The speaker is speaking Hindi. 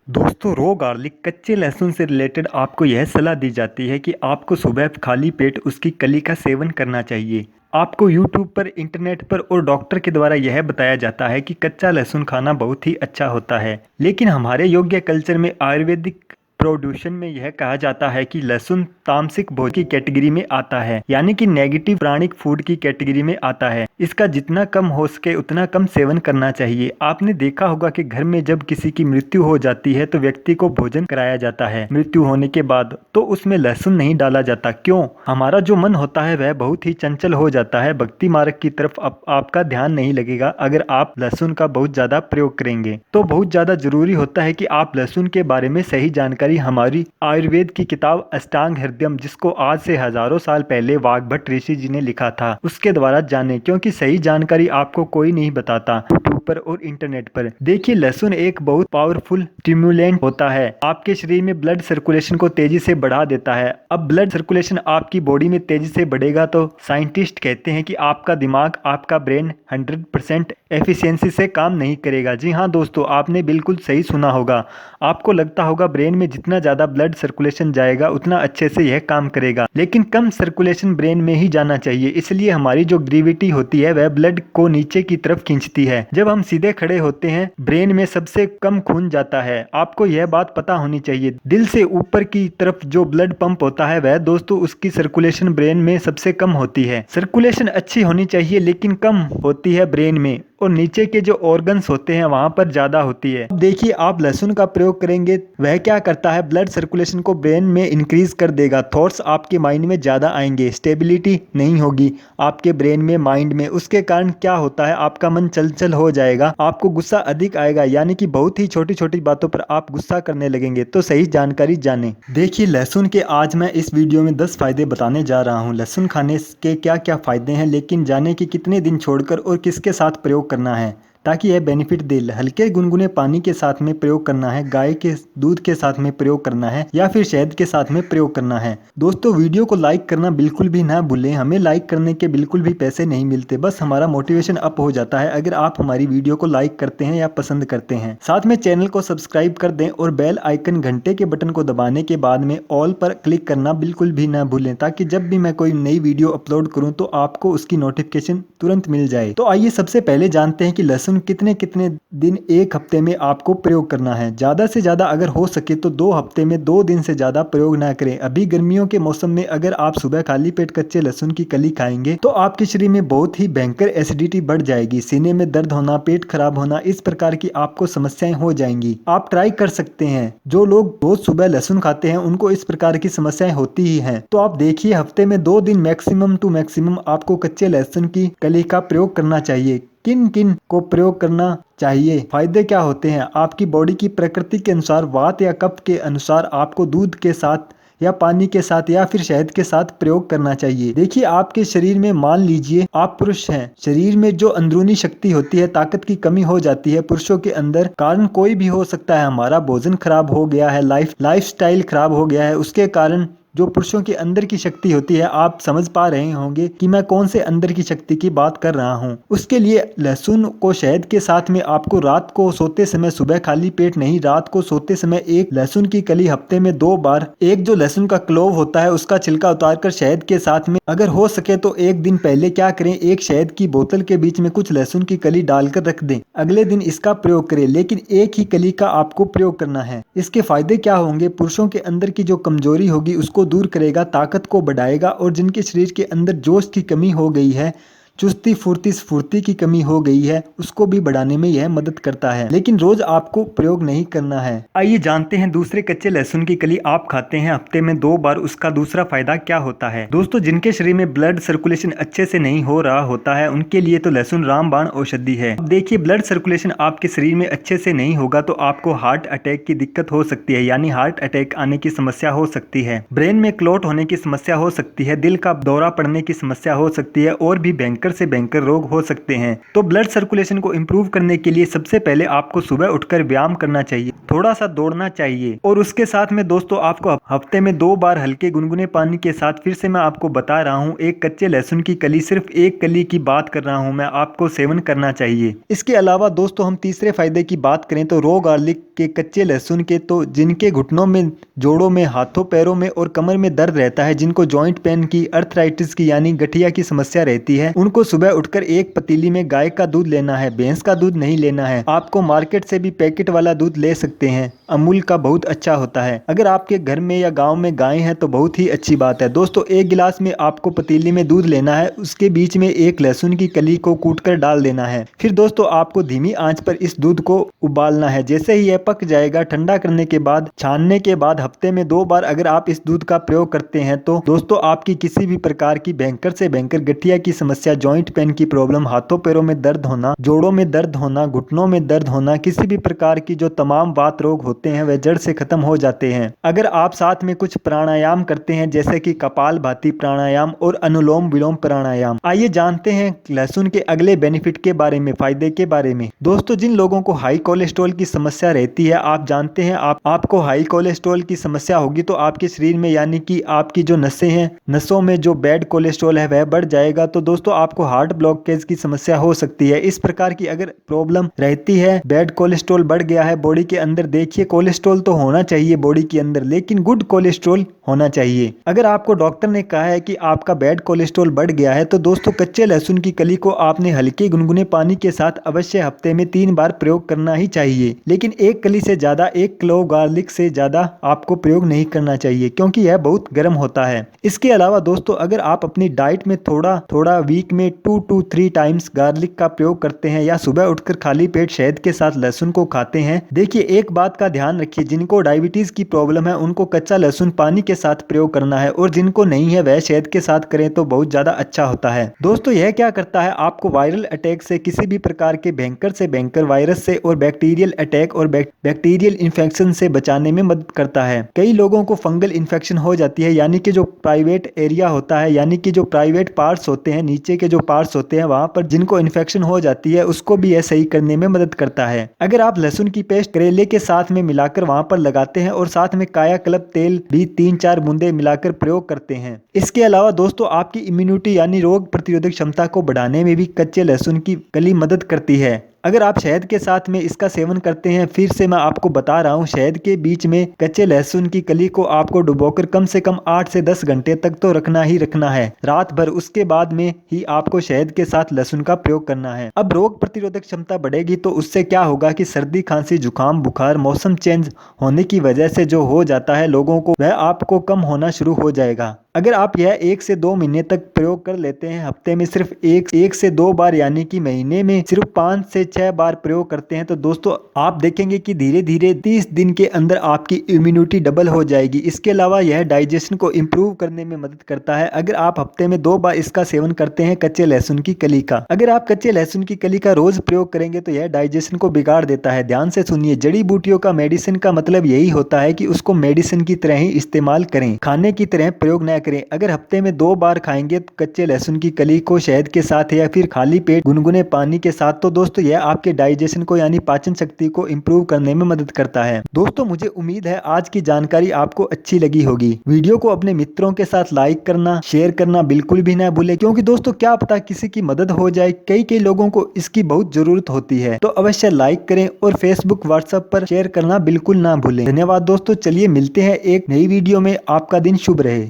दोस्तों रो गार्लिक कच्चे लहसुन से रिलेटेड आपको यह सलाह दी जाती है कि आपको सुबह खाली पेट उसकी कली का सेवन करना चाहिए। आपको यूट्यूब पर, इंटरनेट पर और डॉक्टर के द्वारा यह बताया जाता है कि कच्चा लहसुन खाना बहुत ही अच्छा होता है, लेकिन हमारे योग्य कल्चर में आयुर्वेदिक प्रोड्यूशन में यह कहा जाता है कि लहसुन तामसिक भोजन की कैटेगरी में आता है, यानी कि नेगेटिव प्राणिक फूड की कैटेगरी में आता है। इसका जितना कम हो सके उतना कम सेवन करना चाहिए। आपने देखा होगा कि घर में जब किसी की मृत्यु हो जाती है तो व्यक्ति को भोजन कराया जाता है। मृत्यु होने के बाद तो उसमें लहसुन नहीं डाला जाता। क्यों? हमारा जो मन होता है वह बहुत ही चंचल हो जाता है। भक्ति मार्ग की तरफ आपका ध्यान नहीं लगेगा अगर आप लहसुन का बहुत ज्यादा प्रयोग करेंगे। तो बहुत ज्यादा जरूरी होता है कि आप लहसुन के बारे में सही जानकारी हमारी आयुर्वेद की किताब अष्टांग हृदयम, जिसको आज से हजारों साल पहले वाग्भट ऋषि जी ने लिखा था, उसके द्वारा जाने, क्योंकि सही जानकारी आपको कोई नहीं बताता यूट्यूब पर और इंटरनेट पर। देखिए, लहसुन एक बहुत पावरफुल स्टिमुलेंट होता है, आपके शरीर में ब्लड सर्कुलेशन को तेजी से बढ़ा देता है। अब ब्लड सर्कुलेशन आपकी बॉडी में तेजी से बढ़ेगा तो साइंटिस्ट कहते हैं कि आपका दिमाग, आपका ब्रेन 100% एफिशिएंसी से काम नहीं करेगा। जी हाँ दोस्तों, आपने बिल्कुल सही सुना होगा। आपको लगता होगा ब्रेन में जितना ज्यादा ब्लड सर्कुलेशन जाएगा उतना अच्छे से यह काम करेगा, लेकिन कम सर्कुलेशन ब्रेन में ही जाना चाहिए। इसलिए हमारी जो ग्रेविटी होती है वह ब्लड को नीचे की तरफ खींचती है। जब हम सीधे खड़े होते हैं ब्रेन में सबसे कम खून जाता है। आपको यह बात पता होनी चाहिए। दिल से ऊपर की तरफ जो ब्लड पंप होता है वह दोस्तों उसकी सर्कुलेशन ब्रेन में सबसे कम होती है। सर्कुलेशन अच्छी होनी चाहिए लेकिन कम होती है ब्रेन में, और नीचे के जो ऑर्गन्स होते हैं वहां पर ज्यादा होती है। अब देखिए, आप लहसुन का प्रयोग करेंगे, वह क्या करता है, ब्लड सर्कुलेशन को ब्रेन में इंक्रीज कर देगा। थॉट्स आपके माइंड में ज्यादा आएंगे, स्टेबिलिटी नहीं होगी आपके ब्रेन में, माइंड में। उसके कारण क्या होता है, आपका मन चंचल हो जाएगा, आपको गुस्सा अधिक आएगा, यानी कि बहुत ही छोटी छोटी बातों पर आप गुस्सा करने लगेंगे। तो सही जानकारी जाने। देखिए, लहसुन के आज मैं इस वीडियो में 10 फायदे बताने जा रहा हूँ। लहसुन खाने के क्या क्या फायदे हैं, लेकिन जाने कि कितने दिन छोड़कर और किसके साथ प्रयोग करना है ताकि यह बेनिफिट दे। हल्के गुनगुने पानी के साथ में प्रयोग करना है, गाय के दूध के साथ में प्रयोग करना है, या फिर शहद के साथ में प्रयोग करना है। दोस्तों, वीडियो को लाइक करना बिल्कुल भी ना भूलें। हमें लाइक करने के बिल्कुल भी पैसे नहीं मिलते, बस हमारा मोटिवेशन अप हो जाता है अगर आप हमारी वीडियो को लाइक करते हैं या पसंद करते हैं। साथ में चैनल को सब्सक्राइब कर दें और बेल आइकन घंटे के बटन को दबाने के बाद में ऑल पर क्लिक करना बिल्कुल भी ना भूलें, ताकि जब भी मैं कोई नई वीडियो अपलोड करूं तो आपको उसकी नोटिफिकेशन तुरंत मिल जाए। तो आइए सबसे पहले जानते हैं कि लहसुन कितने कितने दिन एक हफ्ते में आपको प्रयोग करना है। ज्यादा से ज्यादा अगर हो सके तो 2 हफ्ते में 2 दिन से ज्यादा प्रयोग ना करें। अभी गर्मियों के मौसम में अगर आप सुबह खाली पेट कच्चे लहसुन की कली खाएंगे तो आपके शरीर में बहुत ही भयंकर एसिडिटी बढ़ जाएगी, सीने में दर्द होना, पेट खराब होना, इस प्रकार की आपको समस्याएं हो जाएंगी। आप ट्राई कर सकते हैं। जो लोग रोज सुबह लहसुन खाते हैं उनको इस प्रकार की समस्याएं होती ही हैं। तो आप देखिए, हफ्ते में 2 दिन मैक्सिमम टू मैक्सिमम आपको कच्चे लहसुन की कली का प्रयोग करना चाहिए। किन किन को प्रयोग करना चाहिए, फायदे क्या होते हैं? आपकी बॉडी की प्रकृति के अनुसार, वात या कफ के अनुसार आपको दूध के साथ या पानी के साथ या फिर शहद के साथ प्रयोग करना चाहिए। देखिए, आपके शरीर में, मान लीजिए आप पुरुष हैं, शरीर में जो अंदरूनी शक्ति होती है, ताकत की कमी हो जाती है पुरुषों के अंदर। कारण कोई भी हो सकता है, हमारा भोजन खराब हो गया है, लाइफस्टाइल खराब हो गया है, उसके कारण जो पुरुषों के अंदर की शक्ति होती है, आप समझ पा रहे होंगे कि मैं कौन से अंदर की शक्ति की बात कर रहा हूं। उसके लिए लहसुन को शहद के साथ में आपको रात को सोते समय, सुबह खाली पेट नहीं, रात को सोते समय एक लहसुन की कली हफ्ते में 2 बार, एक जो लहसुन का क्लोव होता है उसका छिलका उतार कर शहद के साथ में, अगर हो सके तो एक दिन पहले क्या करें, एक शहद की बोतल के बीच में कुछ लहसुन की कली डालकर रख दें। अगले दिन इसका प्रयोग करें, लेकिन एक ही कली का आपको प्रयोग करना है। इसके फायदे क्या होंगे? पुरुषों के अंदर की जो कमजोरी होगी उसको दूर करेगा, ताकत को बढ़ाएगा, और जिनके शरीर के अंदर जोश की कमी हो गई है, चुस्ती फुर्ती स्फूर्ति की कमी हो गई है, उसको भी बढ़ाने में यह मदद करता है। लेकिन रोज आपको प्रयोग नहीं करना है। आइए जानते हैं, दूसरे कच्चे लहसुन की कली आप खाते हैं हफ्ते में 2 बार, उसका दूसरा फायदा क्या होता है। दोस्तों, जिनके शरीर में ब्लड सर्कुलेशन अच्छे से नहीं हो रहा होता है उनके लिए तो लहसुन रामबाण औषधि है। अब देखिए, ब्लड सर्कुलेशन आपके शरीर में अच्छे से नहीं होगा तो आपको हार्ट अटैक की दिक्कत हो सकती है, यानी हार्ट अटैक आने की समस्या हो सकती है, ब्रेन में क्लॉट होने की समस्या हो सकती है, दिल का दौरा पड़ने की समस्या हो सकती है, और भी भयंकर भयंकर से भयंकर रोग हो सकते हैं। तो ब्लड सर्कुलेशन को इम्प्रूव करने के लिए सबसे पहले आपको सुबह उठकर व्यायाम करना चाहिए, थोड़ा सा दौड़ना चाहिए और उसके साथ में दोस्तों आपको हफ्ते में 2 बार हल्के गुनगुने पानी के साथ, फिर से मैं आपको बता रहा हूँ, एक कच्चे लहसुन की कली, सिर्फ एक कली की बात कर रहा हूँ मैं, आपको सेवन करना चाहिए। इसके अलावा दोस्तों हम तीसरे फायदे की बात करें तो रॉ गार्लिक के, कच्चे लहसुन के, तो जिनके घुटनों में, जोड़ों में, हाथों पैरों में और कमर में दर्द रहता है, जिनको जॉइंट पेन की, अर्थराइटिस की यानी गठिया की समस्या रहती है, उनको सुबह उठकर एक पतीली में गाय का दूध लेना है, भैंस का दूध नहीं लेना है। आपको मार्केट से भी पैकेट वाला दूध ले सकते हैं, अमूल का बहुत अच्छा होता है। अगर आपके घर में या गांव में गाय है तो बहुत ही अच्छी बात है। दोस्तों एक गिलास में आपको पतीली में दूध लेना है, उसके बीच में एक लहसुन की कली को कूटकर डाल देना है। फिर दोस्तों आपको धीमी आंच पर इस दूध को उबालना है। जैसे ही यह पक जाएगा, ठंडा करने के बाद, छानने के बाद हफ्ते में 2 बार अगर आप इस दूध का प्रयोग करते हैं तो दोस्तों आपकी किसी भी प्रकार की भयंकर से भयंकर गठिया की समस्या, जॉइंट पेन की प्रॉब्लम, हाथों पैरों में दर्द होना, जोड़ों में दर्द होना, घुटनों में दर्द होना, किसी भी प्रकार की जो तमाम वात रोग होते हैं वह जड़ से खत्म हो जाते हैं। अगर आप साथ में कुछ प्राणायाम करते हैं जैसे कि कपालभाति प्राणायाम और अनुलोम विलोम प्राणायाम। आइए जानते हैं लहसुन के अगले बेनिफिट के बारे में, फायदे के बारे में। दोस्तों जिन लोगों को हाई कोलेस्ट्रॉल की समस्या रहती है, आप जानते हैं आपको हाई कोलेस्ट्रॉल की समस्या होगी तो आपके शरीर में यानी कि आपकी जो नसें हैं, नसों में जो बैड कोलेस्ट्रॉल है वह बढ़ जाएगा, तो दोस्तों आपको हार्ट ब्लॉकेज की समस्या हो सकती है। इस प्रकार की अगर प्रॉब्लम रहती है, बैड कोलेस्ट्रॉल बढ़ गया है बॉडी के अंदर, देखिए कोलेस्ट्रॉल तो होना चाहिए बॉडी के अंदर, लेकिन गुड कोलेस्ट्रॉल होना चाहिए। अगर आपको डॉक्टर ने कहा है कि आपका बैड कोलेस्ट्रॉल बढ़ गया है तो दोस्तों कच्चे लहसुन की कली को आपने हल्के गुनगुने पानी के साथ अवश्य हफ्ते में 3 बार प्रयोग करना ही चाहिए। लेकिन एक कली से ज्यादा, 1 क्लोव गार्लिक से ज्यादा आपको प्रयोग नहीं करना चाहिए क्योंकि यह बहुत गर्म होता है। इसके अलावा दोस्तों अगर आप अपनी डाइट में थोड़ा थोड़ा वीक में 2 to 3 टाइम्स गार्लिक का प्रयोग करते हैं या सुबह उठकर खाली पेट शहद के साथ लहसुन को खाते हैं, देखिए एक बात का ध्यान रखिए, जिनको डायबिटीज की प्रॉब्लम है उनको कच्चा लहसुन पानी के साथ प्रयोग करना है और जिनको नहीं है वह शहद के साथ करें तो बहुत ज्यादा अच्छा होता है। दोस्तों यह क्या करता है, आपको वायरल अटैक से, किसी भी प्रकार के भयंकर से भयंकर वायरस से और बैक्टीरियल अटैक और बैक्टीरियल इन्फेक्शन से बचाने में मदद करता है। कई लोगों को फंगल इन्फेक्शन हो जाती है, यानी कि जो प्राइवेट एरिया होता है, यानी कि जो प्राइवेट पार्ट्स होते हैं, नीचे के जो पार्ट्स होते हैं वहां पर जिनको इन्फेक्शन हो जाती है, उसको भी यह सही करने में मदद करता है। अगर आप लहसुन की पेस्ट करेले के साथ में मिलाकर वहां पर लगाते हैं और साथ में कायाकल्प तेल भी 3-4 बूंदे मिलाकर प्रयोग करते हैं। इसके अलावा दोस्तों आपकी इम्यूनिटी यानी रोग प्रतिरोधक क्षमता को बढ़ाने में भी कच्चे लहसुन की कली मदद करती है। अगर आप शहद के साथ में इसका सेवन करते हैं, फिर से मैं आपको बता रहा हूं, शहद के बीच में कच्चे लहसुन की कली को आपको डुबोकर कम से कम 8 से 10 घंटे तक तो रखना ही रखना है, रात भर। उसके बाद में ही आपको शहद के साथ लहसुन का प्रयोग करना है। अब रोग प्रतिरोधक क्षमता बढ़ेगी तो उससे क्या होगा कि सर्दी, खांसी, जुकाम, बुखार, मौसम चेंज होने की वजह से जो हो जाता है लोगों को, वह आपको कम होना शुरू हो जाएगा। अगर आप यह 1 से 2 महीने तक प्रयोग कर लेते हैं, हफ्ते में सिर्फ 1 से 2 बार यानी कि महीने में सिर्फ 5 से 6 बार प्रयोग करते हैं, तो दोस्तों आप देखेंगे कि धीरे धीरे 30 दिन के अंदर आपकी इम्यूनिटी डबल हो जाएगी। इसके अलावा यह डाइजेशन को इम्प्रूव करने में मदद करता है। अगर आप हफ्ते में 2 बार इसका सेवन करते हैं कच्चे लहसुन की कली का, अगर आप कच्चे लहसुन की कली का रोज प्रयोग करेंगे तो यह डाइजेशन को बिगाड़ देता है। ध्यान से सुनिए, जड़ी बूटियों का मेडिसिन का मतलब यही होता है कि उसको मेडिसिन की तरह ही इस्तेमाल करें, खाने की तरह प्रयोग न करें। अगर हफ्ते में 2 बार खाएंगे कच्चे लहसुन की कली को शहद के साथ या फिर खाली पेट गुनगुने पानी के साथ, तो दोस्तों यह आपके डाइजेशन को यानी पाचन शक्ति को इम्प्रूव करने में मदद करता है। दोस्तों मुझे उम्मीद है आज की जानकारी आपको अच्छी लगी होगी। वीडियो को अपने मित्रों के साथ लाइक करना, शेयर करना बिल्कुल भी ना भूले, क्योंकि दोस्तों क्या पता किसी की मदद हो जाए, कई लोगों को इसकी बहुत जरूरत होती है। तो अवश्य लाइक करें और फेसबुक, व्हाट्सएप पर शेयर करना बिल्कुल ना भूलें। धन्यवाद दोस्तों, चलिए मिलते हैं एक नई वीडियो में। आपका दिन शुभ रहे।